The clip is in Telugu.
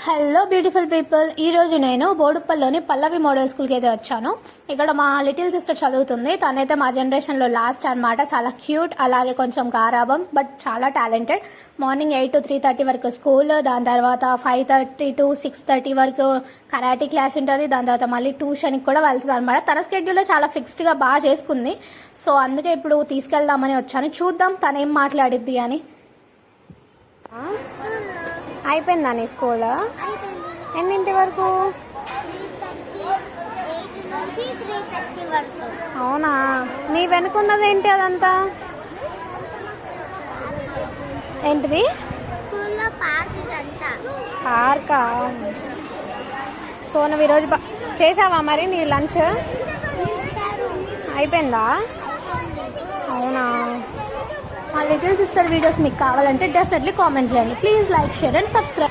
హలో బ్యూటిఫుల్ పీపుల్, ఈరోజు నేను బోడుప్పల్లోని పల్లవి మోడల్ స్కూల్కి అయితే వచ్చాను. ఇక్కడ మా లిటిల్ సిస్టర్ చదువుతుంది. తనైతే మా జనరేషన్లో లాస్ట్ అనమాట. చాలా క్యూట్, అలాగే కొంచెం గారాబం, బట్ చాలా టాలెంటెడ్. మార్నింగ్ 8 to 3:30 వరకు స్కూల్, దాని తర్వాత 5:30 to 6:30 వరకు కరాటీ క్లాస్ ఉంటుంది. దాని తర్వాత మళ్ళీ ట్యూషన్కి కూడా వెళ్తుంది అనమాట. తన స్కెడ్యూల్లో చాలా ఫిక్స్డ్గా బాగా చేసుకుంది. సో అందుకే ఇప్పుడు తీసుకెళ్దామని వచ్చాను. చూద్దాం తనేం మాట్లాడిద్ది అని. అయిపోయిందా నీ స్కూల్? ఎన్నింటి వరకు? అవునా, నీ వెనుకున్నది ఏంటి అదంతా? ఏంటిది? పార్కా? సో నువ్వు ఈరోజు చేసావా మరి నీ లంచ్? అయిపోయిందా? అవునా. మా లిటిల్ సిస్టర్ వీడియోస్ మీకు కావాలంటే డెఫినెట్లీ కామెంట్ చేయండి. Please like, share and subscribe.